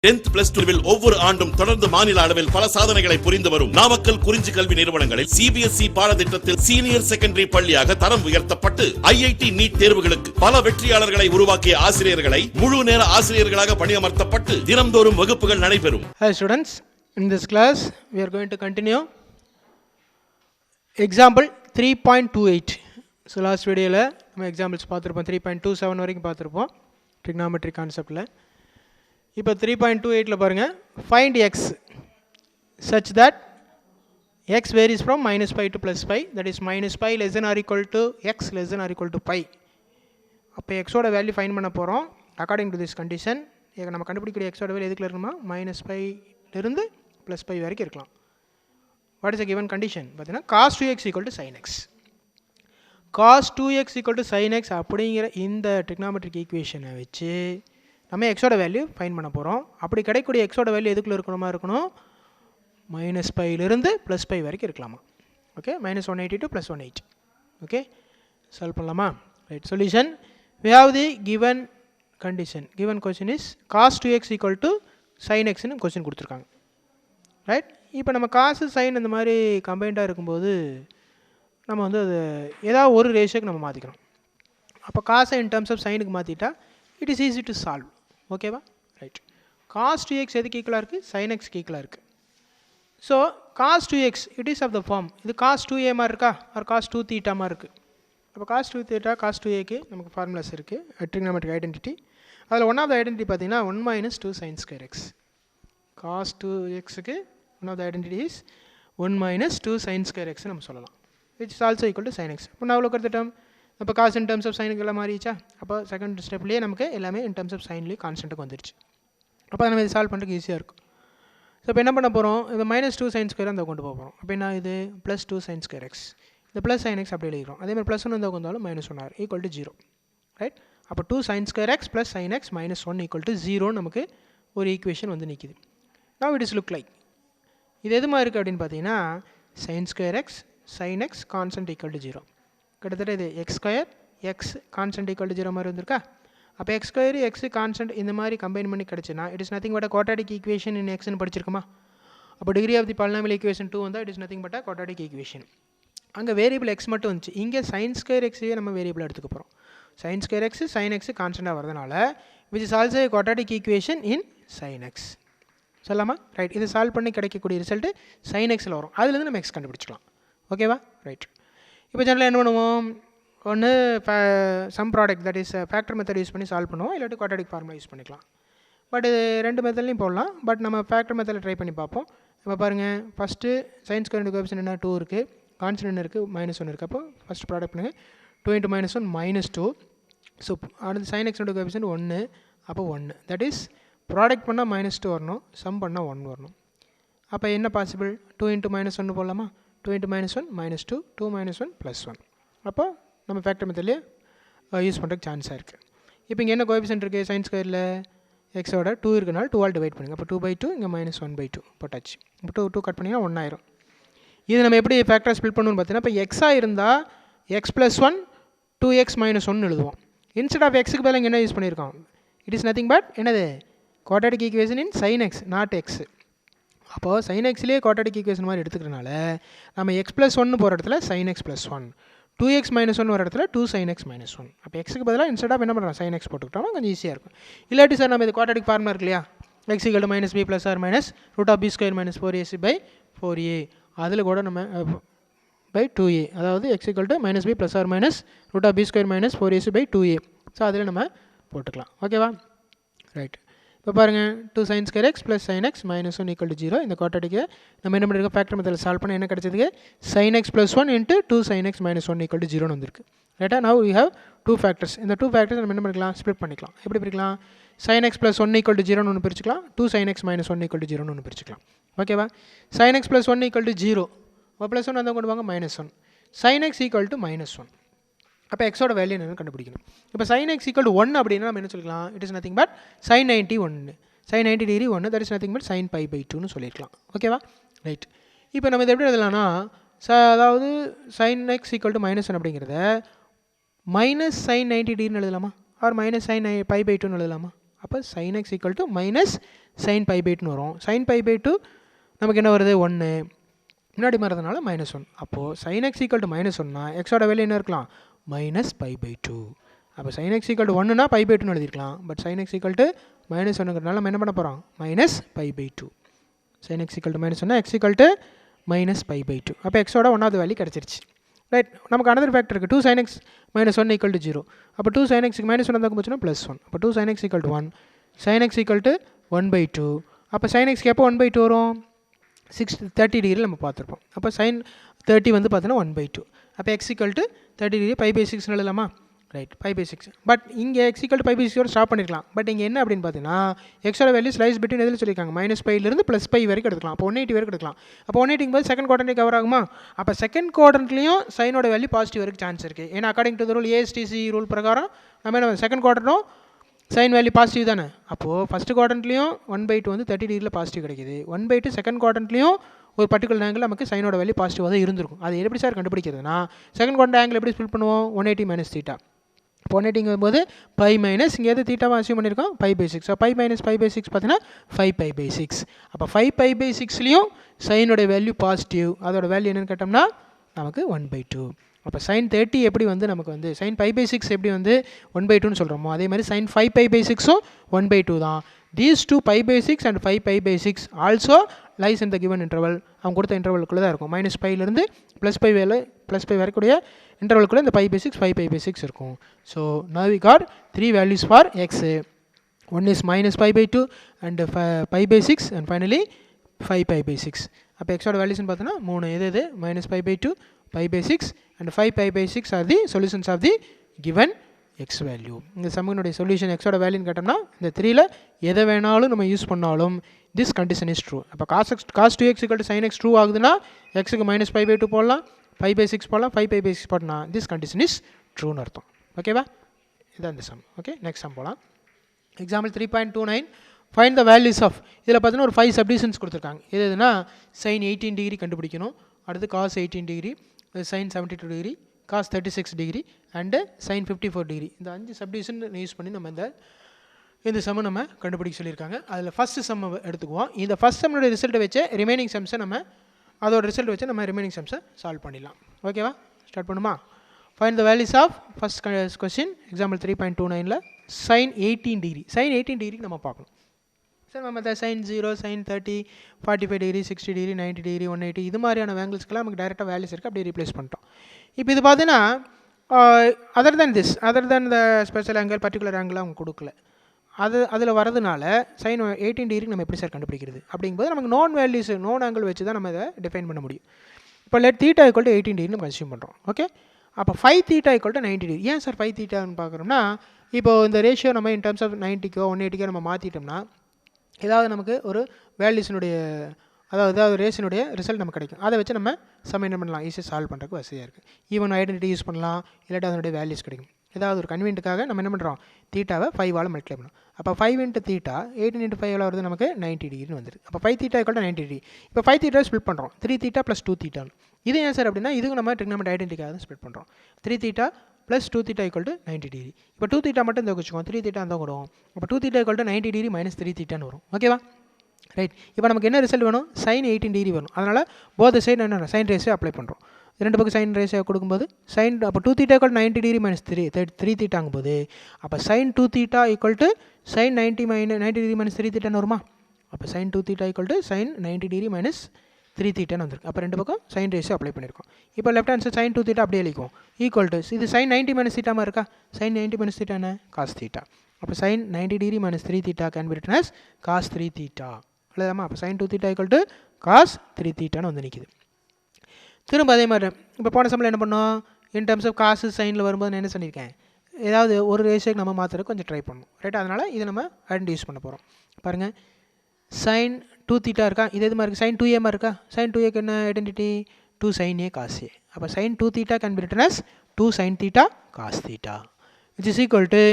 10th plus 2 ஒவ்வொரு ஆண்டும் தொடர்ந்து மாநில அளவில் பல சாதனைகளை புரிந்து வரும் நாமக்கல் குறிஞ்சி கல்வி நிறுவனங்களில் CBSE பாடத்திட்டத்தில் சீனியர் செகண்டரி பள்ளியாக தரம் உயர்த்தப்பட்டு IIT நீட் தேர்வுகளுக்கு பல வெற்றியாளர்களை உருவாக்கிய ஆசிரியர்களை முழு நேர ஆசிரியர்களாக பணியமர்த்தப்பட்டு தினம்தோறும் வகுப்புகள் நடைபெறும். Hi students, in this class we are going to continue example 3.28. So last video la நம்ம examples பார்த்திருப்போம். 3.27 வரைக்கும் பார்த்திருப்போம் trigonometry conceptல. இப்போ 3.28ல பாருங்க, find x such that x varies from minus pi to plus pi, that is minus pi less than or equal to x less than or equal to pi. அப்போ x ஓட value find பண்ண போகிறோம். According to this condition நம்ம கண்டுபிடிக்கிற x ஓட value எதுக்குள்ள இருக்கணுமா, minus பைலேருந்து plus pi வரைக்கும் இருக்கலாம். What is a given condition பார்த்தீங்கன்னா cos 2x equal to sin x. cos 2x equal to sin x அப்படிங்கிற இந்த trigonometric ஈக்குவேஷனை வச்சு நம்ம எக்ஸோட வேல்யூ ஃபைண்ட் பண்ண போகிறோம். அப்படி கிடைக்கக்கூடிய எக்ஸோட வேல்யூ எதுக்குள்ள இருக்கணும், மைனஸ் பைலேருந்து ப்ளஸ் பை வரைக்கும் இருக்கலாமா. Okay, minus 180 to plus 180. Okay, solve பண்ணலாமா. Right, solution we have the given condition. given question is cos 2x equal to sin x ன்னு கொஸ்டின் கொடுத்துருக்காங்க. ரைட், இப்போ நம்ம காசு சைன் இந்த மாதிரி கம்பைண்டாக இருக்கும்போது நம்ம வந்து அது ஏதாவது ஒரு ரேஷியோக்கு நம்ம மாற்றிக்கணும். அப்போ காசை இன் டர்ம்ஸ் ஆஃப் சைனுக்கு மாற்றிட்டா it is easy to solve. ஓகேவா, ரைட். காஸ் 2x எதுக்கு ஈக்குவலாக இருக்குது, சைன் எக்ஸ்க்கு ஈக்குவலாக இருக்குது. So cos 2x it is of the form, இது காஸ் 2a மாதிரி இருக்கா ஆர் காஸ் 2 தீட்டா மாதிரி இருக்குது. அப்போ காஸ் 2 தீட்டா காஸ் 2aக்கு நமக்கு ஃபார்முலாஸ் இருக்குது, ட்ரிகோனோமெட்ரிக் ஐடென்டிட்டி. அதில் ஒன் ஆஃப் த ஐடென்டிட்டி பார்த்தீங்கன்னா 1 minus 2 sin square x. Cos 2xக்கு one of the identity is 1 minus 2 sin square x நம்ம சொல்லலாம், which is also equal to sin x. இப்போ நான் அவ்வளோ கருத்துட்டோம். அப்போ காசு இன் டர்ம்ஸ் ஆஃப் சைனுக்கு எல்லாம் மாறிச்சா, அப்போ செகண்ட் ஸ்டெப்லேயே நமக்கு எல்லாமே இன் டர்ம்ஸ் ஆஃப் சைன்லேயே கான்ஸ்டன்ட்டுக்கு வந்துருச்சு. அப்போ நம்ம இது சால்வ் பண்ணுறதுக்கு ஈஸியாக இருக்கும். ஸோ இப்போ என்ன பண்ண போகிறோம், இந்த மைனஸ் 2 sin square அந்த கொண்டு போகிறோம். அப்போ என்ன இது ப்ளஸ் 2 sin square x, இந்த ப்ளஸ் sin x அப்படி எழுதிக்கிறோம். அதேமாதிரி ப்ளஸ் 1 வந்து வந்தாலும் minus 1 or equal to 0. Right, அப்போ 2 sin square x plus sin x minus 1 equal to 0 நமக்கு ஒரு ஈக்குவேஷன் வந்து நிற்கிது. Now it is look like இது எது மாதிரி இருக்குது அப்படின்னு பார்த்தீங்கன்னா sin square x sin x constant equal to 0. கிட்டத்தட்ட இது X square X constant equal to 0 மாதிரி வந்திருக்கா. அப்போ எக்ஸ் ஸ்கொயர் எக்ஸ் கான்ஸ்டன்ட் இந்த மாதிரி கம்பைன் பண்ணி கிடச்சுன்னா it is nothing but a quadratic equation in எக்ஸ்னு படிச்சிருக்குமா. அப்போ degree of the polynomial equation 2 வந்தால் it is nothing but a quadratic equation. அங்கே வேரியபிள் எக்ஸ் மட்டும் வந்துச்சு, இங்கே சைன் ஸ்கொயர் எக்ஸையே நம்ம வேரியபிள் எடுத்துக்க போகிறோம். Sine square x sine x கான்ஸ்டன்ட்டாக வரதுனால which is also a quadratic equation in sine x சொல்லாமா. ரைட், இது சால்வ் பண்ணி கிடைக்கக்கூடிய ரிசல்ட்டு சைன் எக்ஸில் வரும், அதுலேருந்து நம்ம எக்ஸ் கண்டுபிடிச்சிக்கலாம். ஓகேவா, ரைட். இப்போ ஜெனரலாக என்ன பண்ணுவோம், ஒன்று sum product that is factor method use பண்ணி சால்வ் பண்ணுவோம், இல்லாட்டி குவாட்ராடிக் ஃபார்முலா யூஸ் பண்ணிக்கலாம். பட் இது ரெண்டு மெத்தட்லையும் போடலாம், பட் நம்ம ஃபேக்டர் மெத்தடில் ட்ரை பண்ணி பார்ப்போம். இப்போ பாருங்கள், ஃபஸ்ட்டு சைன் ஸ்கொயர் கோஎஃபிஷியன்ட் என்ன 2 இருக்குது, கான்ஸ்டன்ட் இருக்குது மைனஸ் 1 இருக்குது. அப்போ ஃபஸ்ட் ப்ராடக்ட் பண்ணுங்கள், 2 × -1 -2. ஸோ அடுத்து சைன் எக்ஸோட கோஎஃபிஷியன்ட் 1, அப்போ 1 தட் இஸ் ப்ராடக்ட் பண்ணால் -2 வரணும், சம் பண்ணால் 1 வரணும். அப்போ என்ன பாசிபிள், 2 × -1 போடலாமா, 2 × -1 -2, 2 - 1 +1. அப்போ நம்ம ஃபேக்டர் மெத்தட்லேயே யூஸ் பண்ணுறதுக்கு சான்ஸாக இருக்குது. இப்போ இங்கே என்ன கோஎஃபிஷியன்ட் இருக்குது, சைன் ஸ்கொயரில் எக்ஸோட 2 இருக்கனால 2 ஆல் டிவைட் பண்ணுங்கள். அப்போ 2/2 இங்கே -1/2 போட்டாச்சு. இப்போ 2 கட் பண்ணிங்கன்னா 1 ஆயிரும். இது நம்ம எப்படி ஃபேக்டர் ஸ்பிளிட் பண்ணணும்னு பார்த்தீங்கன்னா, இப்போ எக்ஸாக இருந்தால் x + 1 2x - 1 எழுதுவோம். இன்ஸ்டெட் ஆஃப் எக்ஸுக்கு பதிலாக இங்கே என்ன யூஸ் பண்ணியிருக்கோம், இட் இஸ் நத்திங் பட் என்னது quadratic equation in sine x not x. அப்போது சைன் எக்ஸ்லேயே குவாட்ராடிக் ஈக்குவேஷன் மாதிரி எடுத்துக்கிறனால நம்ம x + 1 போகிற இடத்துல sin x + 1, 2x - 1 வர இடத்துல 2 sin x - 1. அப்போ எக்ஸுக்கு பதிலாக இன்ஸ்டெட் ஆஃப் என்ன பண்ணுறோம் sin x போட்டுக்கிட்டோம்னா கொஞ்சம் ஈஸியாக இருக்கும். இல்லாட்டி சார் நம்ம இது குவாட்ராடிக் ஃபார்முலா இருக்கு இல்லையா, x = -b + or -√b² - 4ac/4a, அதில் கூட நம்ம /2a, அதாவது x = -b + or -√b² - 4ac/2a. So அதில் நம்ம போட்டுக்கலாம். ஓகேவா, ரைட். இப்போ பாருங்கள், 2 sin square x + sin x -1 = 0. இந்த குவாட்ராடிக்கை நம்ம என்ன பண்ணியிருக்கோம், ஃபேக்டர் மெத்தடில் சால்வ் பண்ண என்ன கிடச்சதுக்கு, sin x + 1 × 2 sin x - 1 = 0 வந்திருக்கு. ரைட்டா, நவ் வி ஹவ் 2 ஃபேக்டர்ஸ். இந்த 2 ஃபேக்டர்ஸ் நம்ம என்ன பண்ணிக்கலாம், ஸ்ப்ளிட் பண்ணிக்கலாம். எப்படி பிரிக்கலாம், sin x + 1 = 0 ஒன்று பிரிச்சுக்கலாம், 2 sin x - 1 = 0 ஒன்று பிரிச்சுக்கலாம். ஓகேவா, sin x + 1 = 0, +1 வந்தால் கொண்டு வாங்க -1, sin x = -1. அப்போ எக்ஸோட வேல்யூ என்னென்னு கண்டுபிடிக்கணும். இப்போ sin x = 1 அப்படின்னா நம்ம என்ன சொல்லிக்கலாம், it is nothing but sin 90 1, sin 90 degree 1, that is nothing but sin π/2ன்னு சொல்லியிருக்கலாம். ஓகேவா, ரைட். இப்போ நம்ம இதை எப்படி எழுதலாம்னா, அதாவது sin x = -1 அப்படிங்கிறத -sin 90 டிகிரின்னு எழுதலாமா, ஆர் -sin π/2ன்னு எழுதலாமா. அப்போ sin x equal to minus sin pi by 2 வரும். sin பை பை 2 நமக்கு என்ன வருது 1, முன்னாடி மாறதுனால -1. அப்போது sin x ஈக்குவல் டு -1னா எக்ஸோட வேல்யூ என்ன இருக்கலாம் மைனஸ் பை பை 2. அப்போ sin x ஈக்குவல் டு 1னா பை பை 2னு எழுதிருக்கலாம். But sin x equal to -1ங்கிறதுனால நம்ம என்ன பண்ண போகிறோம் minus pi by 2. sin x equal to -1னா x equal to minus pi by 2. அப்போ எக்ஸோட 1வது வேல்யூ கிடச்சிருச்சு. ரைட், நமக்கு அனதர் ஃபேக்டர் இருக்குது 2 sin x -1 ஈக்குவல் டு 0. அப்போ 2 sin x -1 இருந்தால் போச்சுன்னா +1. அப்போ 2 sin x equal to 1, sin x equal to 1/2. அப்போ sin x எப்போ 1/2 வரும் 30 டிகிரி நம்ம பார்த்துருப்போம். அப்போ sin 30 வந்து பார்த்தீங்கன்னா 1/2. அப்போ x ஈக்குவல் டு 30 டிகிரி π/6 எழுதலாமா. ரைட், π/6. பட் இங்கே x ஈக்குவல் டு π/6 ஸ்டாப் பண்ணிருக்கலாம். பட் இங்கே என்ன அப்படின்னு பார்த்தீங்கன்னா எக்ஸோட வேல்யூ ஸ்லைஸ் பிட்வீன் எதில் சொல்லியிருக்காங்க -π +π வரைக்கும் எடுக்கலாம். அப்போ 180 வரைக்கும் எடுக்கலாம். அப்போ 180 போது செகண்ட் குவாட்ரண்ட் கவர் ஆகுமா. அப்போ செகண்ட் குவாட்ரண்ட்லையும் சைனோட வேல்யூ பாசிட்டிவ் வரைக்கும் சான்ஸ் இருக்குது. ஏன்னா according to the rule ASTC rule பிரகாரம் நம்ம என்ன செகண்ட் குவாட்ரண்ட்டும் சைன் வேல்யூ பாசிட்டிவ் தானே. அப்போது ஃபஸ்ட்டு குவாட்ரண்ட்லையும் 1/2 வந்து 30 டிகிரியில் பாசிட்டிவ் கிடைக்குது. 1/2 செகண்ட் குவாட்ரண்ட்லையும் ஒரு பர்டிகுலர் ஆங்கிள் நமக்கு சைனோட வேல்யூ பாசிட்டிவாக தான் இருந்திருக்கும். அது எப்படி சார் கண்டுபிடிக்கிறதுனா செகண்ட் குவாட்ரண்ட் ஆங்கிள் எப்படி ஸ்பில் பண்ணுவோம் 180 - θ. 180 போது π மைனஸ் இங்கே எது தீட்டாவை அசியூம் பண்ணியிருக்கோம் π/6. ஸோ π - π/6 பார்த்தீங்கன்னா 5π/6. அப்போ 5π/6லையும் சைனோட வேல்யூ பாசிட்டிவ். அதோட வேல்யூ என்னென்னு கேட்டோம்னா நமக்கு 1/2. அப்போ sin 30 எப்படி வந்து நமக்கு வந்து sin π/6 எப்படி வந்து 1/2ன்னு சொல்கிறோமோ அதே மாதிரி sin 5π/6ம் 1/2 தான். These two π/6 and 5π/6 also lies in the given interval. அவங்க கொடுத்த இன்டர்வலுக்குள்ளே தான் இருக்கும். -π +π வரக்கூடிய இன்டர்வலுக்குள்ளே இந்த π/6 5π/6 இருக்கும். So now we got 3 values for x. One is -π/2 and π/6 and finally 5π/6. அப்போ எக்ஸோட வேல்யூஸ்னு பார்த்தோன்னா 3 எது -π/2 π/6 and 5π/6 are the solutions of the given x value. இந்த சம்மினுடைய சொல்யூஷன் எக்ஸோட வேல்யூன்னு கேட்டோம்னா இந்த 3ல் எதை வேணாலும் நம்ம யூஸ் பண்ணாலும் திஸ் கண்டிஷன் இஸ் ட்ரூ. அப்போ cos 2x = sin x true ஆகுதுன்னா எக்ஸுக்கு -π/2 போடலாம், 5/6 போடலாம், 5π/6 போடலாம். திஸ் கண்டிஷன் இஸ் ட்ரூன்னு அர்த்தம். ஓகேவா, இதான் இந்த சம். ஓகே, நெக்ஸ்ட் சம் போகலாம். Example 3.29 find the values of. இதில் பார்த்தீங்கன்னா ஒரு 5 சப்டிஷன்ஸ் கொடுத்துருக்காங்க. எதுனா sin 18 டிகிரி கண்டுபிடிக்கணும், அடுத்து cos 18 degree, sin 72 degree, cos 36 degree and sin 54 degree. இந்த 5 சப்டிஷன் யூஸ் பண்ணி நம்ம இந்த சம்மை நம்ம கண்டுபிடிக்க சொல்லியிருக்காங்க. அதில் ஃபஸ்ட்டு சம்மை எடுத்துக்குவோம். இந்த ஃபஸ்ட் சம்முடைய ரிசல்ட்டை வச்சு ரிமைனிங் சம்ஸை நம்ம அதோட ரிசல்ட் வச்சு நம்ம ரிமைனிங் சம்ஸை சால்வ் பண்ணிடலாம். ஓகேவா, ஸ்டார்ட் பண்ணுமா. Find the values of first question example 3.29ல் sin 18 டிகிரி. sin 18 டிகிரிக்கு நம்ம பார்க்கணும். சார் நம்ம இந்த sin 0, sin 30, 45 degree, 60 degree, 90 degree, 180 இது மாதிரியான ஆங்கிள்ஸ்க்கெல்லாம் நமக்கு டேரெக்டாக வேல்யூஸ் இருக்குது, அப்படியே ரீப்ளேஸ் பண்ணிட்டோம். இப்போ இது பார்த்தீங்கன்னா other than the special angle particular angle அவங்க கொடுக்கல. அதில் வரதுனால sin 18 டிகிரிக்கு நம்ம எப்படி சார் கண்டுபிடிக்கிறது அப்படிங்கும்போது நமக்கு நோன் ஆங்கிள் வச்சு தான் நம்ம இதை டிஃபைன் பண்ண முடியும். இப்போ let θ = 18 டிகிரி நம்ம அசியூம் பண்ணுறோம். ஓகே, அப்போ 5θ = 90 டிகிரி. ஏன் சார் 5θன்னு பார்க்குறோம்னா இப்போது இந்த ரேஷியோ நம்ம இன் டர்ம்ஸ் ஆஃப் 90க்கோ 180க்கோ நம்ம மாற்றிட்டோம்னா ஏதாவது நமக்கு ஒரு வேல்யூஸினுடைய அதாவது ரேஷினுடைய ரிசல்ட் நமக்கு கிடைக்கும். அதை வச்சு நம்ம சம் என்ன பண்ணலாம், ஈஸியாக சால்வ் பண்ணுறதுக்கு வசதியாக இருக்குது. ஈவன் ஐடென்டிட்டி யூஸ் பண்ணலாம், இல்லாட்டி அதனுடைய வேல்யூஸ் கிடைக்கும். ஏதாவது ஒரு கன்வீனியன்ட்டுக்காக நம்ம என்ன பண்ணுறோம், தீட்டாவை 5ஆல் மல்டிப்ளை பண்ணணும். அப்போ 5 × θ 18 × 5 வருது நமக்கு 90 டிகிரின்னு வந்துருக்கு. அப்போ 5θ = 90 டிகிரி. இப்போ 5θ ஸ்பிளிட் பண்ணுறோம் 3θ + 2θ. இது ஏன் சார் அப்படின்னா இதுக்கு நம்ம ட்ரிக்னாமெட்ரி ஐடென்டிட்டிக்காக தான் ஸ்பிளிட் பண்ணுறோம். 3θ + 2θ = 90 டிகிரி. இப்போ 2θ மட்டும் இந்த வச்சுக்கோம், 3θ அந்த வரும். அப்போ 2θ = 90 டிகிரி - 3θன்னு வரும். ஓகேவா, ரைட். இப்போ நமக்கு என்ன ரிசல்ட் வேணும், sin 18 டிகிரி வரும். அதனால் போத் சைடு என்ன சைன் ரேஷியோ அப்ளை பண்ணுறோம். ரெண்டு பக்கம் சைன் ரேஷியோ கொடுக்கும்போது sin அப்போ 2θ = 90 டிகிரி - 3θ ஆகும்போது அப்போ sin 2θ = sin 90 டிகிரி - 3θன்னு வருமா. அப்போ sin 2θ = sin 90 டிகிரி - 3θன்னு வந்திருக்கு. அப்போ ரெண்டு பக்கம் சைன் ரேஷியோ அப்ளை பண்ணியிருக்கோம். இப்போ லெஃப்ட் ஹேண்ட் சைடு sin 2θ அப்படியே எழுதிக்கும் ஈக்குவல் டு இது sin 90 - θ மாதிரி இருக்கா, sin 90 - θ என்ன cos θ. அப்போ sin 90 degree - 3θ can be written as cos 3θ எழுதாமா. அப்போ sin 2θ = cos 3θன்னு வந்து நிற்கிது. திரும்ப அதே மாதிரி இப்போ போன சம்மில் என்ன பண்ணோம், இன் டர்ம்ஸ் ஆஃப் காசு சைனில் வரும்போது நான் என்ன சொல்லியிருக்கேன், ஏதாவது ஒரு ரேஷியோக்கு நம்ம மாற்றுறதுக்கு கொஞ்சம் ட்ரை பண்ணணும். ரைட், அதனால் இதை நம்ம ஐடென்டி யூஸ் பண்ண போகிறோம். பாருங்கள், sin 2θ இருக்கா, இது எது மாதிரி இருக்குது, sin 2a மாதிரி இருக்கா. sin 2aக்கு என்ன identity, 2 sin a cos a. அப்போ sin 2θ can be written as 2 sin θ cos θ which is equal to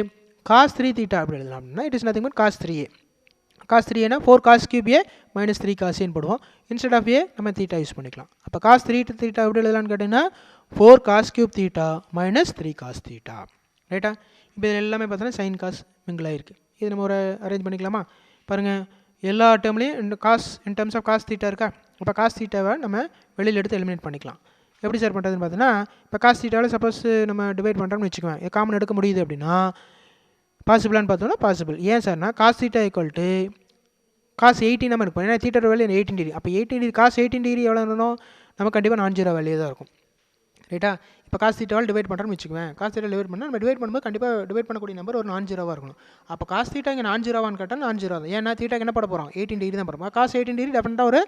cos 3θ அப்படி எழுதலாம். அப்படின்னா it is nothing but cos 3a. cos 3a - 4 cos cube a - 3 cos a போடுவோம். Instead of a நம்ம θ use பண்ணிக்கலாம். அப்போ cos 3θ எப்படி எழுதலான்னு கேட்டிங்கன்னா 4 cos cube θ - 3 cos θ. ரைட்டா, இப்போ இதில் எல்லாமே பார்த்தோன்னா sin cos மிங்கிள் ஆகிருக்கு. இது நம்ம ஒரு அரேஞ்ச் பண்ணிக்கலாமா? பாருங்கள், எல்லா டேர்ம்லேயும் in terms of cos theta இருக்கா? அப்போ காஸ் தீட்டாவை நம்ம வெளியில் எடுத்து எலிமினேட் பண்ணிக்கலாம். எப்படி சார் பண்ணுறதுன்னு பார்த்தீங்கன்னா, இப்போ காஸ் தீட்டாவில் சப்போஸ் நம்ம டிவைட் பண்ணுறோம்னு வச்சுக்குவேன், காமன் எடுக்க முடியுது அப்படின்னா பாசிபிளான்னு பார்த்தோம்னா பாசிபிள். ஏன் சார்னா cos theta equal to cos 18 நம்ம இருக்கும். ஏன்னா தீட்டோட வேல்யூ 18 டிகிரி. அப்போ 18 டிகிரி காஸ் 18 டிகிரி எவ்வளோ வேணும்? நம்ம கண்டிப்பாக நான் ஜீரோ வேல்யூ தான் இருக்கும். ரைட்டா? இப்போ காஸ் தீட்டாவால் டிவைட் பண்ணுறோம்னு வச்சுக்குவேன், காஸ் தீட்டா டிவைட் பண்ணால் நம்ம டிவைட் பண்ணும்போது கண்டிப்பாக டிவைட் பண்ணக்கூடிய நம்பர் ஒரு நான் ஜீரோவாக இருக்கணும். அப்போ காஸ் தீட்டா இங்கே நான் ஜீரோவான்னு கேட்டால் நான் ஜீரோ தான். ஏன்னா தீட்டாக்கு என்ன பண்ண போகிறோம்? 18 டிகிரி தான் போகிறோம். காஸ் 18 டிகிரி டெஃபினட்டாக ஒரு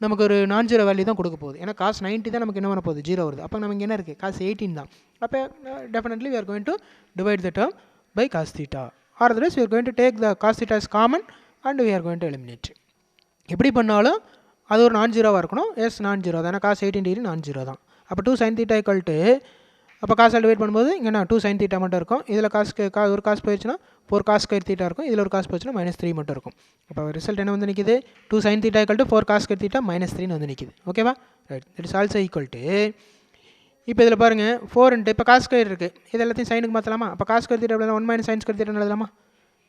நமக்கு ஒரு நான் ஜீரோ வேல்யூ தான் கொடுக்க போகுது. ஏன்னா காஸ் 90 தான் நமக்கு என்ன பண்ண போகுது? ஜீரோ வருது. அப்போ நமக்கு என்ன இருக்குது? காஸ் 18 தான். அப்போ definitely we are going to divide the term by cos theta, or otherwise we are going to take the cos theta as common and we are going to eliminate. எப்படி பண்ணாலும் அது ஒரு நான் ஜீரோவாக இருக்கணும். எஸ் நான் ஜீரோ தான். ஏன்னா காஸ் 18 டிகிரி நான் ஜீரோ தான். அப்போ 2 sin theta equal to, அப்போ காசால் டிவைட் பண்ணும்போது இங்கே 2 sin theta மட்டும் இருக்கும். இதில் ஒரு காசு போயிடுச்சுன்னா 4 cos square theta இருக்கும். இதில் ஒரு காசு போயிடுச்சுன்னா -3 மட்டும் இருக்கும். அப்போ ரிசல்ட் என்ன வந்து நிற்கிது? 2 sin theta equal to 4 cos square theta -3 வந்து நிற்கிது. ஓகேவா? Right. It is also equal to, இப்போ இதில் பாருங்கள் 4 இப்போ காஸ் ஸ்கொயர் இருக்குது, இது எல்லாத்தையும் சைனுக்கு மாற்றலாமா? அப்போ cos square theta 1 - sin square theta எழுதலாமா?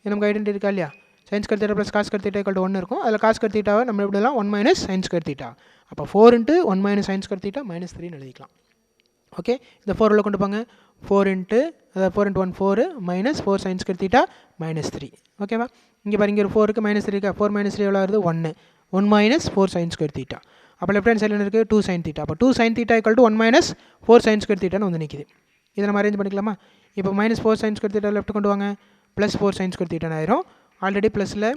இது நமக்கு ஐடென்டி இருக்கா இல்லையா? sin square theta + cos square theta = 1 இருக்கும். அதில் cos square theta நம்ம எப்படிலாம் 1 - sin square theta. அப்போ 4 × 1 - sin square theta -3 எழுதிக்கலாம். ஓகே, இந்த 4 உள்ள கொண்டு போங்க. 4 × அதாவது 4 × 1 4 -4 sin square theta -3. ஓகேவா? இங்கே பாருங்க, ஒரு 4 -3 இருக்கா? 4 - 3 எவ்வளோ வருது? 1 4 sin square theta. அப்போ லெஃப்ட் ஹேண்ட் சைடில் இருக்குது 2 sin theta. அப்போ 2 sin theta = 1 - 4 sin square theta வந்து நிற்கிது. இதை நம்ம அரேஞ்ச் பண்ணிக்கலாமா? இப்போ -4 sin square theta லெஃப்ட் கொண்டு வாங்க, +4 sin square theta ஆயிரும். ஆல்ரெடி ப்ளஸில்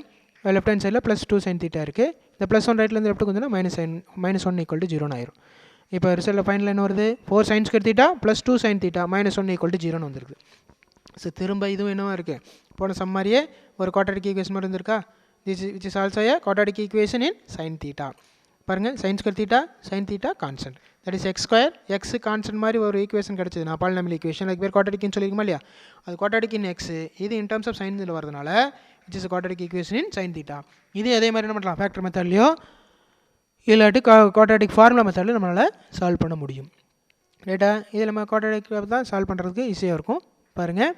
லெஃப்ட் ஹேண்ட் சைடில் +2 sin theta இருக்குது. இந்த +1 ரைட்லேருந்து லெஃப்ட் கொஞ்சம் -1 = 0 ஆயிரும். இப்போ ரிசல்ட்டில் ஃபைனல் என்ன வருது? 4 sin square theta + 2 sin theta -1 = 0 வந்துருக்கு. ஸோ திரும்ப இதுவும் என்னவா இருக்குது? போன சம் மாதிரியே ஒரு குவாட்ராட்டிக் ஈக்குவேஷன் மாதிரி இருந்திருக்கா? which is also a quadratic equation in sin theta. பாருங்கள், sin square theta, sin theta constant, that is x square, x constant மாதிரி ஒரு ஈக்குவேஷன் கிடச்சிது. நான் பாலினாமியல் ஈக்குவேஷன் அதுக்கு பேர் குவாட்ராட்டிக்னு சொல்லியிருக்குமா இல்லையா? அது குவாட்ராட்டிக் இன் x, இது இன் டர்ம்ஸ் ஆஃப் சைன் இதில் வரதுனால which is a quadratic equation in sin theta. இது அதே மாதிரி என்ன பண்ணலாம்? ஃபேக்டர் மெத்தட்லையோ இல்லாட்டி குவாட்ராட்டிக் ஃபார்முலா மெத்தடில் நம்மளால் சால்வ் பண்ண முடியும். ரைட்டா? இதில் நம்ம குவாட்ராட்டிக் தான் சால்வ் பண்ணுறதுக்கு ஈஸியாக இருக்கும். பாருங்கள்,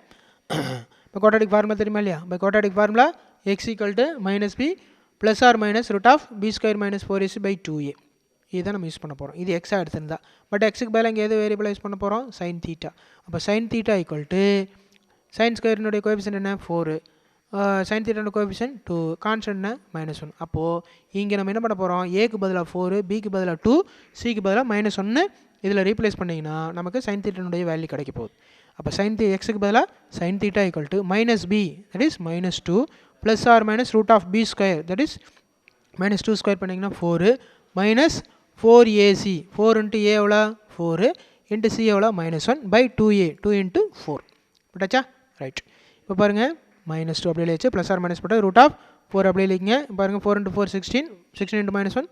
இப்போ குவாட்ராட்டிக் ஃபார்முலா தெரியுமா இல்லையா? இப்போ quadratic formula x = -b + or - √b² - 4ac/2a. இதுதான் நம்ம யூஸ் பண்ண போகிறோம். இது எக்ஸாக எடுத்திருந்தா. பட் எக்ஸுக்கு பதிலாக இங்கே எது வேரியபிளாக யூஸ் பண்ண போகிறோம்? sin theta. அப்போ sin theta = sin ஸ்கொயரினுடைய கோஎஃபிஷியன்ட் என்ன? 4, sin theta கோஎஃபிஷியன்ட் 2, கான்ஸ்டன்ட் -1. அப்போது இங்கே நம்ம என்ன பண்ண போகிறோம்? ஏக்கு பதிலாக 4, பிக்கு பதிலாக 2, சிக்கு பதிலாக -1 இதில் ரீப்ளேஸ் பண்ணிங்கன்னா நமக்கு sin theta வேல்யூ கிடைக்க போகுது. அப்போ எக்ஸுக்கு பதிலாக sin theta = -b, that is -2 + or - √b², that is -2² பண்ணிங்கன்னா 4 -4ac. 4 × a எவ்வளோ? 4 × c எவ்வளோ? -1/2a, 2 × 4. போட்டாச்சா? ரைட். இப்போ பாருங்கள், -2 அப்படியே எழுதிச்சு, ப்ளஸ் ஆர் மைனஸ் போட்டால் √4 அப்படியே எழுதிங்க. பாருங்கள், 4 × 4 16, 16 × -1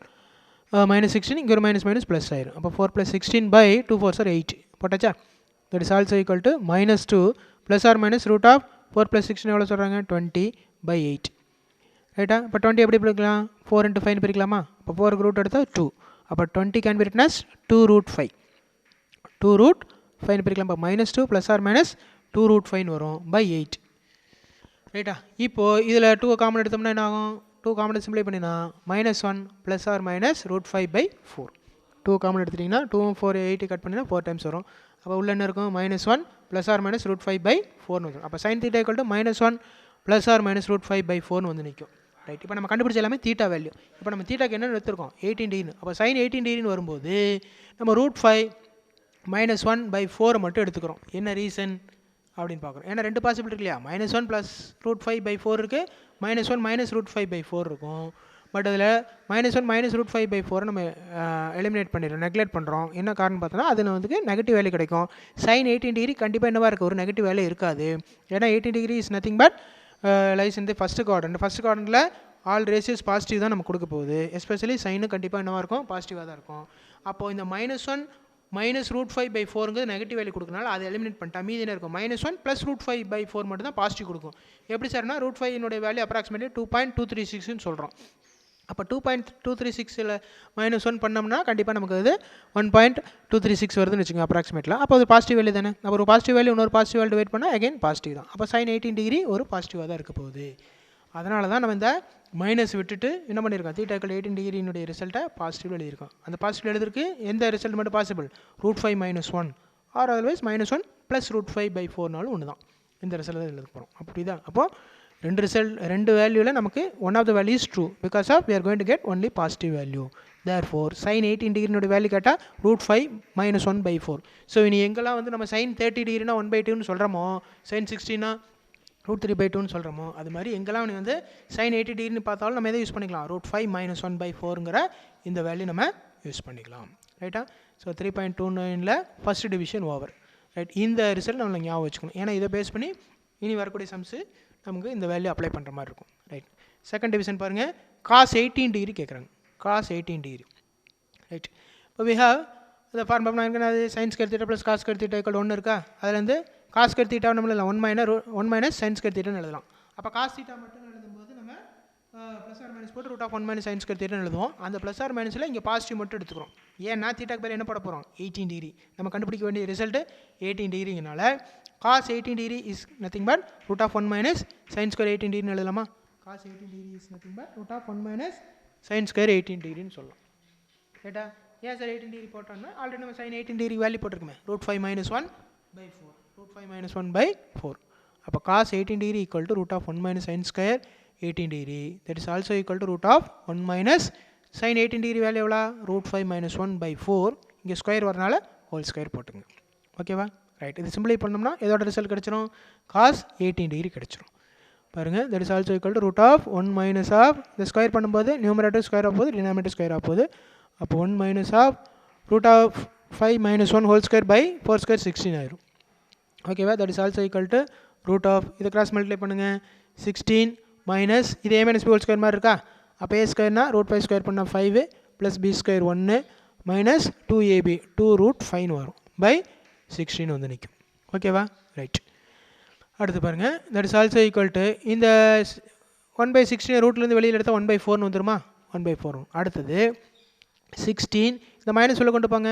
-16, இங்கே ஒரு மைனஸ் ப்ளஸ் ஆயிரும். அப்போ 4 + 16/2 4 are 8. போட்டாச்சா? That is also equal to -2 plus or minus √4 + 16 எவ்வளோ சொல்கிறாங்க? 20/8. ரைட்டா? இப்போ 20 எப்படி பிரிக்கலாம்? 4 × 5 பிரிக்கலாமா? அப்போ 4க்கு ரூட் எடுத்தால் 2. அப்போ 20 கேன் பி ரிட்டன் as 2√5. 2√5 பிரிக்கலாம். இப்போ -2 ப்ளஸ் ஆர் மைனஸ் 2√5 வரும் /8. ரைட்டா? இப்போது இதில் 2 காமன் எடுத்தோம்னா என்ன ஆகும்? 2 காமன் சிம்பிளை பண்ணினா -1 ப்ளஸ் ஆர் மைனஸ் √5/4. 2 காமன் எடுத்துட்டிங்கன்னா 2 4 8 கட் பண்ணினா 4 டைம்ஸ் வரும். அப்போ உள்ள என்ன இருக்கும்? -1 ப்ளஸ் ஆர் மைனஸ் √5/4 வரும். அப்போ sin theta = -1 plus or minus √5/4 வந்து நிற்கும். ரைட். இப்போ நம்ம கண்டுபிடிச்ச எல்லாமே தீட்டா வேல்யூ. இப்போ நம்ம தீட்டாக்கு என்ன எடுத்துருக்கோம்? 18 டிகிரி. அப்போ sin 18 டிகிரின்னு வரும்போது நம்ம √5 -1/4 மட்டும் எடுத்துக்கிறோம். என்ன ரீசன் அப்படின்னு பார்க்குறோம். ஏன்னா 2 பாசிபிள் இருக்கு இல்லையா? -1 ப்ளஸ் √5/4 இருக்குது, -1 -√5/4 இருக்கும். பட் அதில் -1 -√5/4 நம்ம எலிமினேட் பண்ணிடுறோம், நெக்லெக்ட் பண்ணுறோம். என்ன காரணம் பார்த்தோன்னா அது நமக்கு நெகட்டிவ் வேல்யூ கிடைக்கும். sin 18 டிகிரி கண்டிப்பாக என்னவாக இருக்குது? ஒரு நெகட்டிவ் வேல்யூ இருக்காது. ஏன்னா 18 degree is nothing but lies இந்த ஃபஸ்ட்டு குவாட்ரண்ட். ஃபஸ்ட்டு குவாட்ரண்ட்டில் ஆல் ரேஷியோஸ் பாசிட்டிவ் தான் நம்ம கொடுக்க போகுது. எஸ்பெஷலி சைனு கண்டிப்பாக என்னவாக இருக்கும்? பாசிட்டிவாக தான் இருக்கும். அப்போது இந்த -1 -√5/4ங்கிறது நெகட்டிவ் வேல்யூ கொடுக்கனால அதை எலிமினேட் பண்ணிட்டா மீதி என்ன இருக்கும்? -1 + √5/4 மட்டும் தான் பாசிட்டிவ் கொடுக்கும். எப்படி சார்னா √5 வேல்யூ அப்ராக்சிமேட்லி 2.236ன்னு சொல்கிறோம். அப்போ 2.236 -1 பண்ணோம்னா கண்டிப்பாக நமக்கு அது 1.236 வருதுன்னு வச்சுக்கோங்க அப்ராக்சிமேட்டில். அப்போ அது பாசிட்டிவ் வேல்யூ தானே. அப்போ ஒரு பாசிட்டிவ் வேல்யூ இன்னொரு பாசிட்டிவ் வேல்யூ வெயிட் பண்ணால் அகைன் பாசிட்டிவ் தான். அப்போ sin 18 டிகிரி ஒரு பாசிட்டிவாக தான் இருக்க போகுது. அதனால தான் நம்ம இந்த மைனஸ் விட்டுட்டு என்ன பண்ணியிருக்கோம், θ = 18 டிகிரியினுடைய ரிசல்ட்டை பாசிட்டிவ் எழுதியிருக்கோம். அந்த பாசிட்டிவ் எழுதுறதுக்கு எந்த ரிசல்ட் மட்டும் பாசிபிள், √5 - 1 ஆர் அதர்வைஸ் -1 + √5/4 ஒன்று தான் இந்த ரிசல்ட் எழுத போகிறோம். அப்படி தான். அப்போது ரெண்டு வேல்யூவில் நமக்கு one of the value is true because of we are going to get only positive value. therefore sin 18 டிகிரினுடைய வேல்யூ கேட்டால் √5 - 1/4. ஸோ இனி எங்கெல்லாம் வந்து நம்ம sin 30 டிகிரினா 1/2ன்னு சொல்கிறோமோ, sin 60னா √3/2ன்னு சொல்கிறோமோ, அது மாதிரி எங்கெல்லாம் நீ வந்து sin 80 டிகிரின்னு பார்த்தாலும் நம்ம எதை யூஸ் பண்ணிக்கலாம், √5 - 1/4ங்கிற இந்த வேல்யூ நம்ம யூஸ் பண்ணிக்கலாம். ரைட்டா. ஸோ 3.29ல் ஃபஸ்ட் டிவிஷன் ஓவர். ரைட். இந்த ரிசல்ட் நம்ம ஞாபகம் வச்சுக்கணும். ஏன்னா இதை பேஸ் பண்ணி இனி வரக்கூடிய சம்ஸு நமக்கு இந்த வேல்யூ அப்ளை பண்ணுற மாதிரி இருக்கும். ரைட். செகண்ட் டிவிஷன் பாருங்கள், cos 18 டிகிரி கேட்குறாங்க. cos 18 degree. ரைட். இப்போ we have இந்த ஃபார்முலா என்னது, sin square theta + cos square theta = 1 இருக்கா. அதுலேருந்து cos square theta நம்ம எழுதலாம் 1 - sin square theta எழுதலாம். அப்போ cos theta மட்டும் எழுதும்போது நம்ம ப்ளஸ் ஆர் மைனஸ் போட்டு √1 - sin square theta எழுதுவோம். அந்த ப்ளஸ் ஆர் மைனஸில் இங்கே பாசிட்டிவ் மட்டும் எடுத்துக்கிறோம். ஏன்னா தீட்டாக்கு பேர் என்ன போட போகிறோம், 18 டிகிரி. நம்ம கண்டுபிடிக்க வேண்டிய result 18 டிகிரிங்கனால cos 18 degree is nothing but √1 - sin square 18 degree எழுதலாமா. cos 18 degree is nothing but √1 - sin square 18 டிகிரின்னு சொல்லலாம். ரைட்டா. ஏன் சார் 18 டிகிரி போட்டோம்னா ஆல்ரெடி நம்ம sin 18 டிகிரி வேல்யூ போட்டிருக்குமே, √5 - 1/4. √5 - 1/4. அப்போ cos 18 degree = √1 - sin square 18 degree. that is also equal to √1 - sin 18 degree value எவ்வளோ, √5 - 1/4. இங்கே square வரனால ஹோல் ஸ்கொயர் போட்டுங்க. ஓகேவா. ரைட். இது சிம்பிளை பண்ணோம்னா எதோட ரிசல்ட் கிடச்சிரும், cos 18 டிகிரி கிடச்சிரும். பாருங்கள், that is also equal to √1 - இந்த ஸ்கொயர் பண்ணும்போது நியூமரேட்டர் ஸ்கொயர் ஆக போகுது, டினாமினேட்டர் ஸ்கொயர் ஆக போகுது. அப்போ 1 - √5 - 1 ஹோல் ஸ்கொயர் பை 4 ஸ்கொயர் 16 ஆயிரும். ஓகேவா. That is also equal to இதை கிராஸ் மல்டிப்ளை பண்ணுங்கள், 16 மைனஸ் இது a - b ஹோல் ஸ்கொயர் மாதிரி இருக்கா. அப்போ a ஸ்கொயர்னா √5 ஸ்கொயர் பண்ணால் 5 + b ஸ்கொயர் 1 மைனஸ் 2ab 2√5 வரும் பை 16 வந்து நிற்கும். ஓகேவா. ரைட். அடுத்து பாருங்கள், that is also equal to இந்த 1/16 ரூட்லேருந்து வெளியில் எடுத்தால் 1/4 வந்துருமா, 1/4. அடுத்தது 16 இந்த மைனஸ் உள்ள கொண்டு போங்க,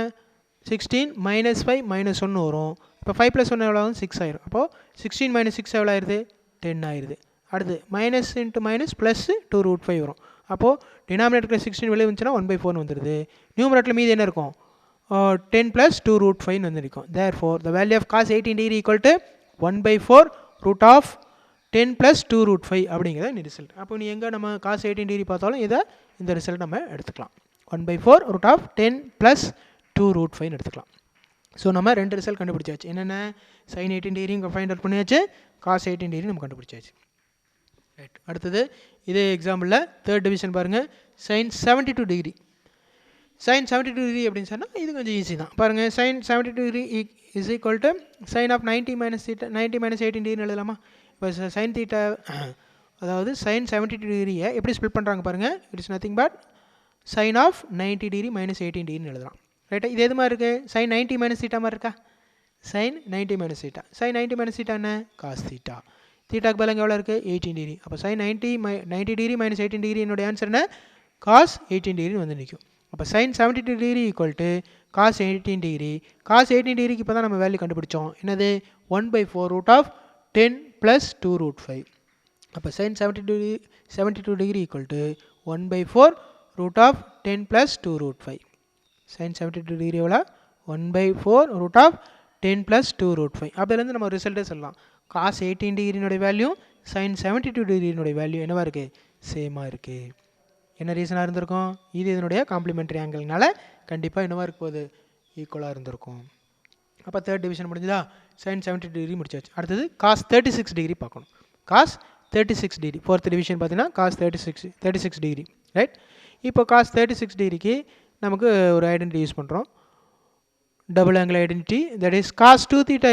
16 - 5 - 1 வரும். இப்போ 5 + 1 எவ்வளோ ஆகும், 6 ஆயிரும். அப்போது 16 - 6 எவ்வளோ ஆயிடுது, 10 ஆயிடுது. அடுத்து மைனஸ் இன்ட்டு மைனஸ் ப்ளஸ் 2√5 வரும். அப்போது டினாமினேட்டர் 16 வெளியே வந்துச்சுன்னா 1/4 வந்துடுது. நியூமரேட்டர் மீது என்ன இருக்கும், 10 + 2√5 வந்து இருக்கும். therefore the value of cos 18 degree equal to 1/4 √10 + 2√5 அப்படிங்கிறத இந்த ரிசல்ட். அப்போ நீ எங்கே நம்ம cos 18 டிகிரி பார்த்தாலும் இதை இந்த ரிசல்ட் நம்ம எடுத்துக்கலாம், 1/4 √10 + 2√5 எடுத்துக்கலாம். ஸோ நம்ம ரெண்டு ரிசல்ட் கண்டுபிடிச்சாச்சு. என்னென்ன, sin 18 டிகிரி ஃபைண்ட் அவுட் பண்ணியாச்சு, cos 18 டிகிரி நம்ம கண்டுபிடிச்சாச்சு. ரைட். அடுத்தது இதே எக்ஸாம்பிளில் தேர்ட் டிவிஷன் பாருங்கள், sin 72 டிகிரி. sin 72 டிகிரி அப்படின்னு சொன்னால் இது கொஞ்சம் ஈஸி தான். பாருங்கள், sin 72 degree is equal to sin of 90 - θ 90 - 18 டிகிரின்னு எழுதலாமா. இப்போ sin θ அதாவது sin 72 டிகிரியை எப்படி ஸ்பிளிட் பண்ணுறாங்க பாருங்கள், it is nothing but sin of 90 degree - 18 டிகிரின்னு எழுதலாம். ரைட்டா. இது எது மாதிரி இருக்குது, sin 90 - θ மாதிரி இருக்கா, sin 90 - θ. sin 90 - θ என்ன, cos θ. தீட்டாக்கு பதிலாக எவ்வளோ இருக்குது, 18 டிகிரி. அப்போ sin 90 டிகிரி - 18 டிகிரி என்னுடைய ஆன்சர் என்ன, cos 18 டிகிரின்னு வந்து நிற்கும். அப்போ sin 72 degree equal to cos 18 degree. cos 18 டிகிரிக்கு இப்போ தான் நம்ம வேல்யூ கண்டுபிடிச்சோம், என்னது 1/4 √10 + 2√5. அப்போ sin 72 degree equal to 1/4 √10 + 2√5. sin 72 degree எவ்வளோ, 1/4 √10 + 2√5. அப்படிலேருந்து நம்ம ரிசல்ட்டே சொல்லலாம், cos 18 டிகிரினுடைய வேல்யூ sin 72 டிகிரினுடைய வேல்யூ என்னவா இருக்குது, சேமாக இருக்குது. என்ன ரீசனாக இருந்திருக்கும், இது இதனுடைய காம்ப்ளிமெண்ட்ரி ஆங்கிள்னால கண்டிப்பாக என்னவா இருக்க போகுது, ஈக்குவலாக இருந்திருக்கும். அப்போ தேர்ட் டிவிஷன் முடிஞ்சுதா, sin 72 டிகிரி முடிச்சாச்சு. அடுத்தது cos 36 டிகிரி பார்க்கணும். cos 36 டிகிரி ஃபோர்த் டிவிஷன் பார்த்தீங்கன்னா cos 36 டிகிரி. ரைட். இப்போ cos 36 டிகிரிக்கு நமக்கு ஒரு ஐடென்டிட்டி யூஸ் பண்ணுறோம், double angle identity. That is cos 2θ =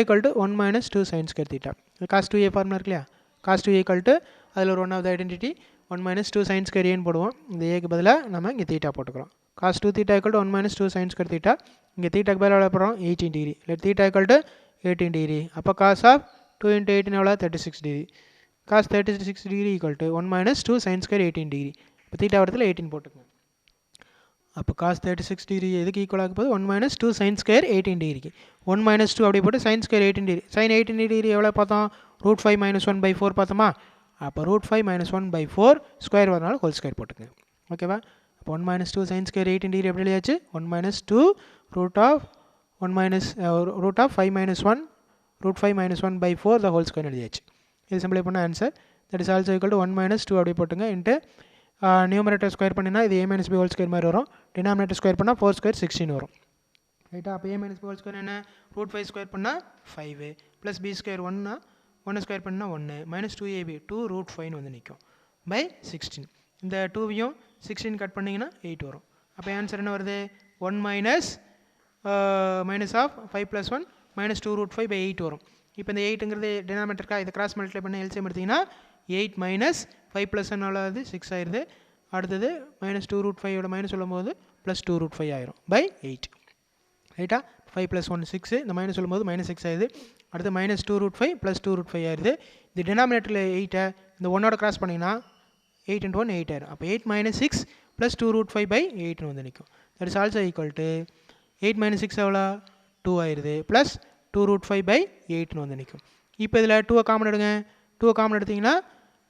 1 - 2 sin square θ. cos 2a formula இருக்கு இல்லையா, cos 2a = அதில் ஒரு one of the identity 1 - 2 sin square ஏன்னு போடுவோம். இந்த ஏக்கு பதிலாக நம்ம இங்கே θ போட்டுக்கிறோம். cos 2θ = 1 - 2 sin square θ. இங்கே θக்கு பதிலாக போடுறோம் 18 டிகிரி. இல்லை θ = 18 டிகிரி. அப்போ cos of 2 × 18 எவ்வளோ, 36 degree. cos 36 degree = 1 - 2 sin square 18 degree. இப்போ தீட்டா வரத்தில் 18 போட்டுக்கோங்க. அப்போ காஸ் 36 டிகிரி எதுக்கு ஈக்குவலாக போகுது 1 மைனஸ் 2 சைன் ஸ்கொயர் 18 டிகிரிக்கு 1 மைனஸ் 2 அப்படி போட்டு sine square 18 degree sign 18 degree எவ்வளோ பார்த்தோம் √5 மைனஸ் 1/4 பார்த்தோமா. அப்போ √5 மைனஸ் 1/4 ஸ்கொயர் வரனால ஹோல் ஸ்கொயர் போட்டுக்கங்க. ஓகேவா. அப்போ 1 மைனஸ் 2 சைன் ஸ்கொயர் 18 டிகிரி எப்படி எழுதியாச்சு 1 minus 2 root of 5 minus 1 √5 minus 1/4 the whole square எழுதியாச்சு. இது சிம்பிளை பண்ண answer that is also equal to 1 minus 2 அப்படி போட்டுங்க இன்ட்டு நியூமரேட்டர் ஸ்கொயர் பண்ணினா இது a minus b whole square மாதிரி வரும். டினாமினேட்டர் ஸ்கொயர் பண்ணால் 4 ஸ்கொயர் 16 வரும். ரைட்டா. அப்போ a minus b whole square என்ன √5 ஸ்கொயர் பண்ணால் 5 ப்ளஸ் b ஸ்கொயர் 1 ஸ்கொயர் பண்ணால் 1 மைனஸ் 2ab 2 √5 வந்து நிற்கும் பை 16. இந்த 2வையும் 16 கட் பண்ணிங்கன்னா 8 வரும். அப்போ ஆன்சர் என்ன வருது 1 minus of 5 plus 1 minus 2 √5 by 8 வரும். இப்போ இந்த 8ங்கிறது டினாமினேட்டருக்கா இதை கிராஸ் மல்டிப்ளை பண்ணி எல்சிஎம் எடுத்திங்கன்னா 8 மைனஸ் 5 ப்ளஸ் 1 6 ஆயிடுது. அடுத்தது மைனஸ் 2 √5 மைனஸ் சொல்லும்போது ப்ளஸ் 2 √5 ஆயிரும் பை 8. ரைட்டா. 5 ப்ளஸ் 1 6 இந்த மைனஸ் சொல்லும்போது மைனஸ் 6 ஆயிடுது. அடுத்து மைனஸ் 2 √5 ப்ளஸ் 2 √5 ஆயிடுது. இந்த டினாமினேட்டரில் 8 இந்த 1ஓட கிராஸ் பண்ணிங்கன்னா 8 × 1 8 ஆயிரும். அப்போ 8 மைனஸ் 6 ப்ளஸ் 2 √5 பை 8 வந்து நிற்கும். That is also equal to 8 minus 6 எவ்வளோ 2 ஆயிடுது ப்ளஸ் 2 √5 பை 8 வந்து நிற்கும். இப்போ இதில் 2 காமன் எடுங்க. 2 காமன் எடுத்திங்கன்னா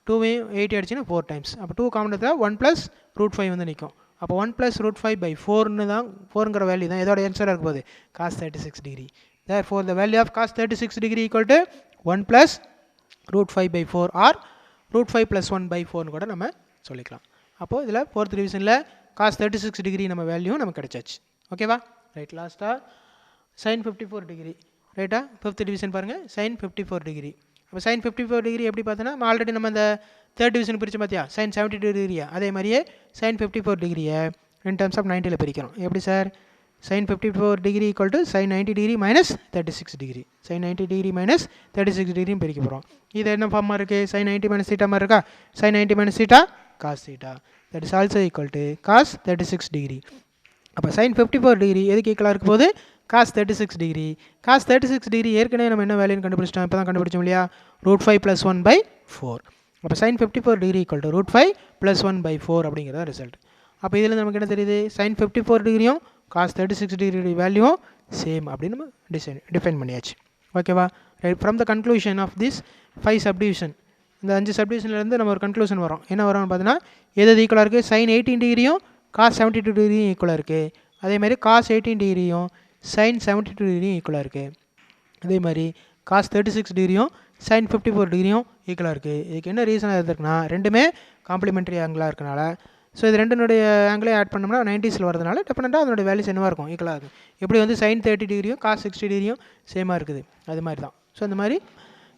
2வையும் 8 அடிச்சிங்கன்னா 4 டைம்ஸ். அப்போ 2 காமன் எடுத்தால் 1 ப்ளஸ் √5 வந்து நிற்கும். அப்போ 1 ப்ளஸ் √5 பை 4ன்னு தான் 4ங்கிற வேல்யூ தான் எதோட ஆன்சராக இருக்க போகுது cos 36 degree. therefore the value of cos 36 degree equal to 1 plus √5 by 4 or √5 plus 1 by 4 கூட நம்ம சொல்லிக்கலாம். அப்போது இதில் 4th divisionல cos 36 degree நம்ம வேல்யூ நமக்கு கிடைச்சாச்சு. ஓகேவா. ரைட். லாஸ்ட்டாக sin 54 டிகிரி. ரைட்டா. 5th division பாருங்கள் sin 54 டிகிரி. அப்போ sin 54 டிகிரி எப்படி பார்த்தோன்னா ஆல்ரெடி நம்ம இந்த 3rd division பிரித்து பார்த்தியா sin 72 டிகிரியா அதே மாதிரியே sin 54 டிகிரியை in terms of 90ல் பிரிக்கிறோம். எப்படி sir sin 54 degree equal to sin 90 degree minus 36 degree. sin 90 degree minus 36 degree பிரிக்க போகிறோம். இது என்ன ஃபார்மாக இருக்குது sin 90 minus theta மாதிரி இருக்கா sin 90 minus theta cos theta that is also equal to cos 36 degree. அப்போ sin 54 degree எதுக்கு ஈக்குவலாக இருக்க போது cos 36 degree. cos 36 degree ஏற்கனவே நம்ம என்ன வேல்யூன்னு கண்டுபிடிச்சிட்டோம் இப்போ தான் கண்டுபிடிச்சோம் இல்லையா √5 plus 1 by 4. அப்போ sin 54 degree equal to √5 plus 1 by 4 அப்படிங்கிறத ரிசல்ட். அப்போ இதில் நமக்கு என்ன தெரியுது sin 54 டிகிரியும் cos 36 டிகிரி வேல்யூவும் சேம் அப்படின்னு நம்ம டிஃபைன் பண்ணியாச்சு. ஓகேவா. Right. From the conclusion of this 5 subdivision இந்த 5 சப்டிவிஷன்லேருந்து நம்ம ஒரு கன்க்ளூஷன் வரும். என்ன வரும்னு பார்த்தீங்கன்னா எது ஈக்குவலாக இருக்குது sin 18 டிகிரியும் cos 72 டிகிரியும் ஈக்குவலாக இருக்குது. அதேமாதிரி cos 18 டிகிரியும் sin 72 டிகிரியும் ஈக்குவலாக இருக்குது. அதே மாதிரி cos 36 டிகிரியும் sin 54 டிகிரியும் ஈக்குவலாக இருக்குது. இதுக்கு என்ன ரீசனாக இருந்திருக்குன்னா ரெண்டுமே காம்ப்ளிமெண்ட்ரி ஆங்கிளாக இருக்கனால. ஸோ இது ரெண்டுனுடைய ஆங்கிளே ஆட் பண்ணோம்னா 90s வரதுனால டெஃபினட்டாக அதனுடைய வேல்யூஸ் என்னவாக இருக்கும் ஈக்குவலாக இருக்கும். எப்படி வந்து sin 30 டிகிரியும் cos 60 டிகிரியும் சேமாக இருக்குது அது மாதிரி தான். ஸோ இந்த மாதிரி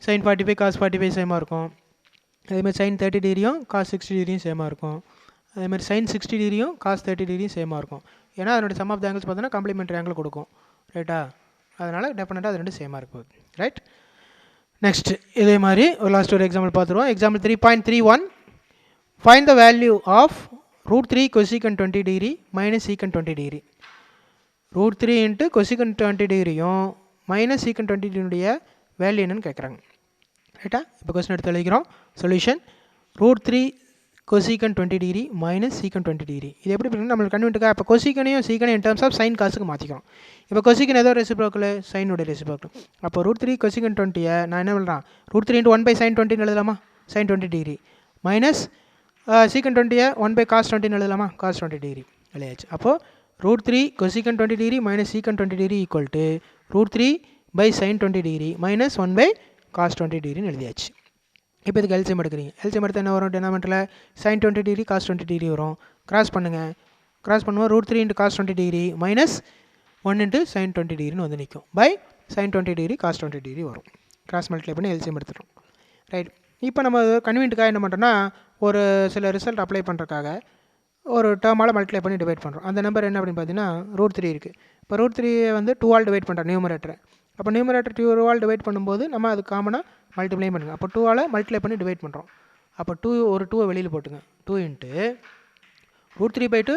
sin 45 cos 45 சேமாக இருக்கும். அதேமாதிரி sin 30 டிகிரியும் cos 60 டிகிரியும் சேமாக இருக்கும். அதேமாதிரி sin 60 டிகிரியும் cos 30 டிகிரியும் சேமாக இருக்கும். ஏன்னா அதனுடைய சம் ஆஃப் த ஆங்கிள்ஸ் பார்த்தோன்னா காம்ப்ளிமெண்ட்ரி ஆங்கிள் கொடுக்கும். ரைட்டா. அதனால் டெஃபினட்டாக அது ரெண்டு சேமாக இருக்கும். ரைட். நெக்ஸ்ட் இதே மாதிரி ஒரு லாஸ்ட் ஒரு எக்ஸாம்பிள் பார்த்துருவோம். Example 3.31 find the value of √3 cosecant 20 degree minus secant 20 degree. √3 into cosecant 20 டிகிரியும் மைனஸ் secant 20 டிகிரியுடைய வேல்யூ என்னன்னு கேட்குறாங்க. ரைட்டா. இப்போ கொஸ்டின் எடுத்து எழுதிக்கிறோம். Solution √3 cosecant 20 degree minus secant 20 degree. இது எப்படி பண்ணுறது நம்மளுக்கு கன்வென்ட்டுக்கா. இப்போ கொசிகனையும் சீக்கனையும் இன் டர்ம்ஸ் ஆஃப் சைன் காசுக்கு மாற்றிக்கிறோம். இப்போ கொசிகன் ஏதோ ரெசிப்ரோக்கல் சைனுடைய ரெசிப்ரோக்கல். அப்போ √3 cosecant 20 நான் என்ன பண்ணுறேன் √3 into 1 by sin 20 எழுதலாமா sin 20 degree minus secant 20 1 by cos 20 எழுதலாமா cos 20 டிகிரி எழுதியாச்சு. அப்போது √3 cosecant 20 degree minus secant 20 degree equal to √3 by sin 20 degree minus 1 by cos 20 டிகிரின்னு எழுதியாச்சு. இப்போ இதுக்கு எல்சிஎம் எடுக்கிறீங்க. எல்சிஎம் எடுத்து என்ன வரும் டினாமினேட்டரில் sin 20 டிகிரி cos 20 டிகிரி வரும். கிராஸ் பண்ணுங்கள். கிராஸ் பண்ணுவோம் √3 into cos 20 degree minus 1 into sin 20 டிகிரின்னு வந்து நிற்கும் by sin 20 degree cos 20 degree வரும். கிராஸ் மல்டிப்ளை பண்ணி எல்சிஎம் எடுத்துட்டோம். ரைட். இப்போ நம்ம கன்வீனியன்ட்டுக்காக என்ன பண்ணுறோன்னா ஒரு சில ரிசல்ட் அப்ளை பண்ணுறதுக்காக ஒரு டேர்மால் மல்டிப்ளை பண்ணி டிவைட் பண்ணுறோம். அந்த நம்பர் என்ன அப்படின்னு பார்த்தீங்கன்னா √3 இருக்குது. இப்போ √3 வந்து 2 ஆல் டிவைட் பண்ணுறோம் நியூமரேட்டரை. அப்போ நியூமரேட்டர் 2 ஆல் டிவைட் பண்ணும்போது நம்ம அது காமனாக மல்டிப்ளை பண்ணுங்க. அப்போ 2 ஆல் மல்டிப்ளை பண்ணி டிவைட் பண்ணுறோம். அப்போ 2 ஒரு 2 வெளியில் போட்டுங்க. 2 into √3/2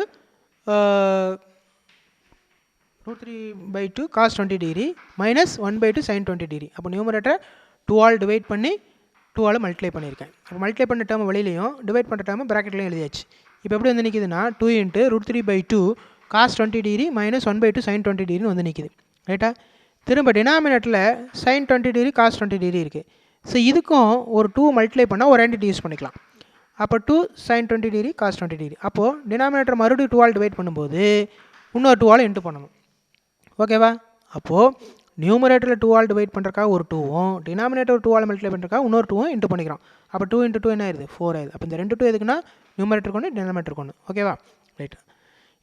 √3/2 cos 20 degree minus 1/2 sin 20 degree. அப்போ நியூமரேட்டரை 2 ஆல் டிவைட் பண்ணி 2 ஆல் மல்டிப்ளை பண்ணியிருக்கேன். அப்போ மல்டிப்ளை பண்ண டேர்ம் வெளியிலையும் டிவைட் பண்ணுற டேர்ம் ப்ராக்கெட்லையும் எழுதியாச்சு. இப்போ எப்படி வந்து நிற்கிதுன்னா 2 into √3/2 cos 20 degree minus 1/2 sin 20 டிகிரின்னு வந்து நிற்கிது ரைட்டா. திரும்ப டினாமினேட்டரில் sin 20 டிகிரி cos 20 டிகிரி இருக்குது. ஸோ இதுக்கும் ஒரு 2 மல்டிப்ளை பண்ணால் ஒரு என்டிட்டி யூஸ் பண்ணிக்கலாம். அப்போ 2 sin 20 டிகிரி cos 20 டிகிரி. அப்போது டினாமினேட்டர் மறுபடியும் 2 ஆல் டிவைட் பண்ணும்போது இன்னொரு 2 ஆல் இன்ட்டு பண்ணணும். ஓகேவா. அப்போது நியூமரேட்டரில் 2 ஆல் டிவைட் பண்ணுறக்காக ஒரு 2வும் டினாமினேட்டர் 2 ஆல் மல்டிப்ளை பண்ணுறக்காக இன்னொரு 2வும் இன்ட்டு பண்ணிக்கிறோம். அப்போ 2 × 2 என்ன ஆயிடுது 4 ஆயிடுது. அப்போ இந்த 2 2 எதுக்குன்னா நியூமரேட்டருக்கு ஒன்று டினாமினேட்டருக்கு ஒன்று. ஓகேவா ரைட்.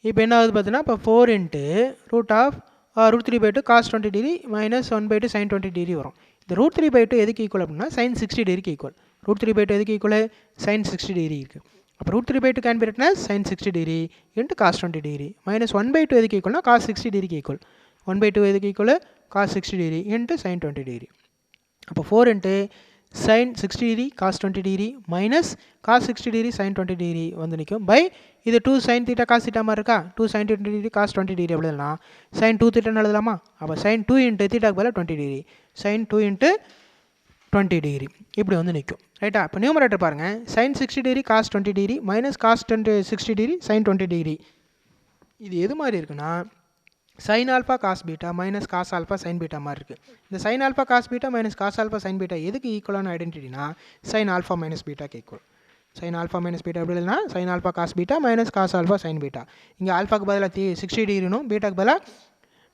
இப்போ என்ன ஆகுது பார்த்தீங்கன்னா இப்போ 4 into √3/2 cos 20 degree minus 1/2 sin 20 degree வரும். இந்த √3/2 எதுக்கு ஈக்குவல் அப்படின்னா sin 60 டிகிரிக்கு ஈக்குவல். √3/2 எதுக்கு ஈக்குவல் sin 60 டிகிரி இருக்குது. அப்போ √3/2 can be written as sin 60 degree into cos 20 degree minus 1/2 எதுக்கு ஈக்குவல்னா cos 60 டிகிரிக்கு ஈக்குவல். 1/2 எதுக்கு equal cos 60 degree into sin 20 degree. அப்போ 4 into sin 60 degree cos 20 degree minus cos 60 degree sin 20 degree வந்து நிற்கும் by இது 2 sin θ cos θ மாதிரி இருக்கா 2 sin 20 degree cos 20 degree எழுதலாம். sin 2 θ எழுதலாமா. அப்போ sin 2 இன்ட்டு θக்கு பதிலாக 20 டிகிரி sin 2 இன்ட்டு 20 டிகிரி இப்படி வந்து நிற்கும் ரைட்டா. இப்போ நியூமரேட்டர் பாருங்கள் sin 60 degree cos 20 degree minus cos 60 degree sin 20 degree. இது எது மாதிரி இருக்குன்னா sin alpha cos beta minus cos alpha sine beta மாதிரி இருக்குது. இந்த sin alpha cos beta minus cos alpha sine beta எதுக்கு ஈக்குவலான ஐடென்டிட்டினா sin ஆல்ஃபா மைனஸ் பீட்டாக்கு equal. sin alpha minus beta எப்படி இல்லைனா sin alpha cos beta minus cos alpha sine beta. இங்கே ஆல்ஃபாக்கு பதிலாக 60 டிகிரினும் பீட்டாக்கு பதிலாக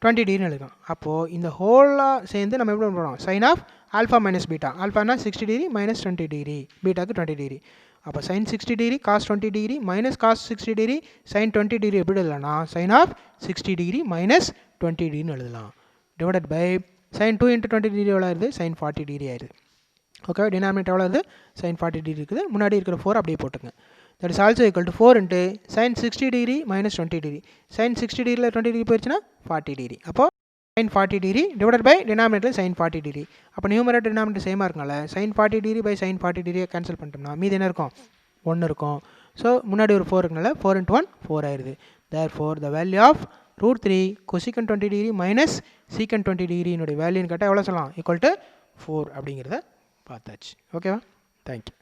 20 டிகிரின்னு எழுதலாம். அப்போது இந்த ஹோலாக சேர்ந்து நம்ம எப்படி பண்ணுறோம் sin of alpha minus beta. ஆல்ஃபானா 60 டிகிரி மைனஸ் 20 டிகிரி பீட்டாக்கு 20 டிகிரி. அப்போ sin 60 degree cos 20 degree minus cos 60 degree sin 20 degree எப்படி எழுதலாம்னா sin ஆஃப் 60 டிகிரி மைனஸ் 20 டிகிரின்னு எழுதலாம். Divided by sin 2 into 20 degree எவ்வளோ ஆயிருது sin 40 டிகிரி ஆயிருது. ஓகே டினாமினேட்டர் எவ்வளோ இருக்குது sin 40 டிகிரி இருக்குது. முன்னாடி இருக்கிற 4 அப்படியே போட்டுங்க. That is also equal to 4 into sin 60 degree minus 20 degree sin 60 டிகிரியில் 20 டிகிரி போயிடுச்சுன்னா 40 டிகிரி. அப்போது sin 40 degree divided by denominator sin 40 degree. அப்போ நியூமரேட்டர் டினாமினேட்டர் சேமாக இருக்கனால sin 40 டிகிரி பை sin 40 டிகிரியை கேன்சல் பண்ணிட்டோம்னா மீது என்ன இருக்கும் 1 இருக்கும். ஸோ முன்னாடி ஒரு 4 இருக்கனால 4 × 1 4 ஆயிடுது. Therefore the value of √3 cosecant 20 degree minus secant 20 டிகிரியினுடைய வேல்யூன்னு கேட்டால் எவ்வளோ சொல்லலாம் ஈக்குவல் டு 4 அப்படிங்கிறத பார்த்தாச்சு. ஓகேவா தேங்க்யூ.